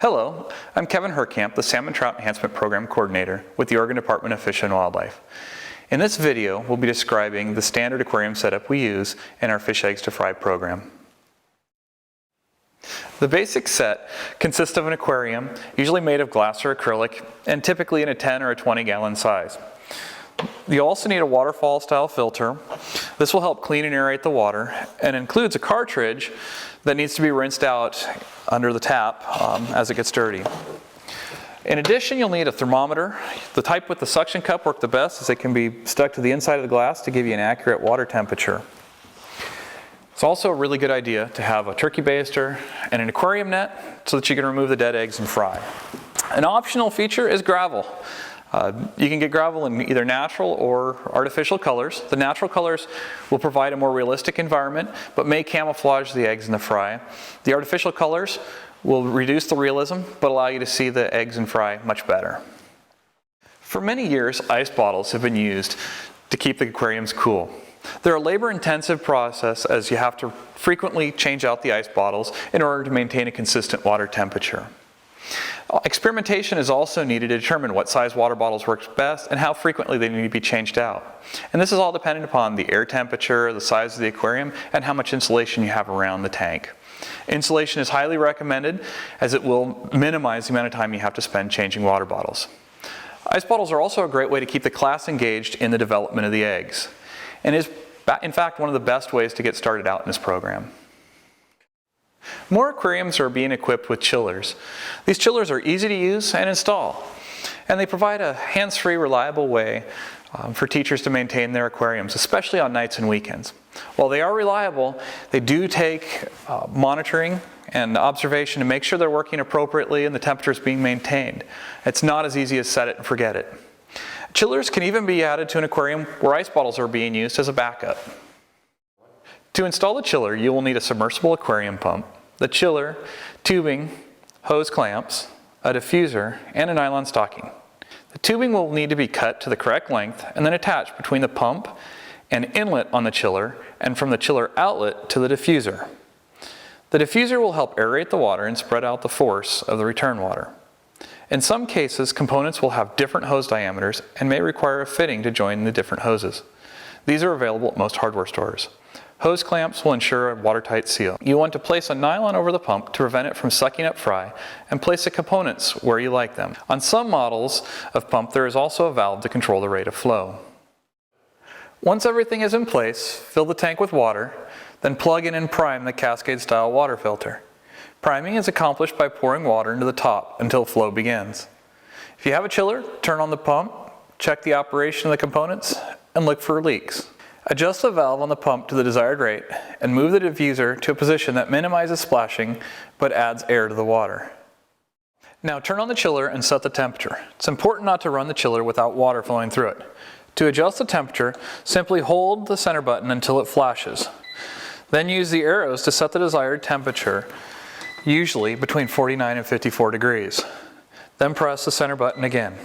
Hello, I'm Kevin Herkamp, the Salmon Trout Enhancement Program Coordinator with the Oregon Department of Fish and Wildlife. In this video, we'll be describing the standard aquarium setup we use in our Fish Eggs to Fry program. The basic set consists of an aquarium, usually made of glass or acrylic, and typically in a 10 or a 20 gallon size. You also need a waterfall style filter. This will help clean and aerate the water, and includes a cartridge that needs to be rinsed out under the tap as it gets dirty. In addition, you'll need a thermometer. The type with the suction cup work the best as it can be stuck to the inside of the glass to give you an accurate water temperature. It's also a really good idea to have a turkey baster and an aquarium net so that you can remove the dead eggs and fry. An optional feature is gravel. You can get gravel in either natural or artificial colors. The natural colors will provide a more realistic environment, but may camouflage the eggs in the fry. The artificial colors will reduce the realism, but allow you to see the eggs and fry much better. For many years, ice bottles have been used to keep the aquariums cool. They're a labor-intensive process as you have to frequently change out the ice bottles in order to maintain a consistent water temperature. Experimentation is also needed to determine what size water bottles work best and how frequently they need to be changed out. And this is all dependent upon the air temperature, the size of the aquarium, and how much insulation you have around the tank. Insulation is highly recommended as it will minimize the amount of time you have to spend changing water bottles. Ice bottles are also a great way to keep the class engaged in the development of the eggs, and is in fact one of the best ways to get started out in this program. More aquariums are being equipped with chillers. These chillers are easy to use and install, and they provide a hands-free, reliable way for teachers to maintain their aquariums, especially on nights and weekends. While they are reliable, they do take monitoring and observation to make sure they're working appropriately and the temperature is being maintained. It's not as easy as set it and forget it. Chillers can even be added to an aquarium where ice bottles are being used as a backup. To install the chiller, you will need a submersible aquarium pump, the chiller, tubing, hose clamps, a diffuser, and a nylon stocking. The tubing will need to be cut to the correct length and then attached between the pump and inlet on the chiller and from the chiller outlet to the diffuser. The diffuser will help aerate the water and spread out the force of the return water. In some cases, components will have different hose diameters and may require a fitting to join the different hoses. These are available at most hardware stores. Hose clamps will ensure a watertight seal. You want to place a nylon over the pump to prevent it from sucking up fry and place the components where you like them. On some models of pump, there is also a valve to control the rate of flow. Once everything is in place, fill the tank with water, then plug in and prime the cascade-style water filter. Priming is accomplished by pouring water into the top until flow begins. If you have a chiller, turn on the pump, check the operation of the components, and look for leaks. Adjust the valve on the pump to the desired rate and move the diffuser to a position that minimizes splashing but adds air to the water. Now turn on the chiller and set the temperature. It's important not to run the chiller without water flowing through it. To adjust the temperature, simply hold the center button until it flashes. Then use the arrows to set the desired temperature, usually between 49 and 54 degrees. Then press the center button again.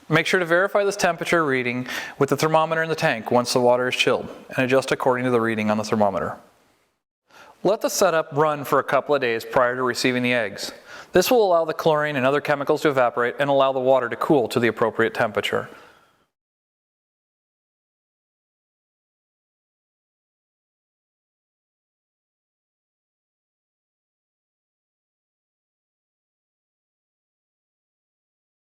Make sure to verify this temperature reading with the thermometer in the tank once the water is chilled, and adjust according to the reading on the thermometer. Let the setup run for a couple of days prior to receiving the eggs. This will allow the chlorine and other chemicals to evaporate and allow the water to cool to the appropriate temperature.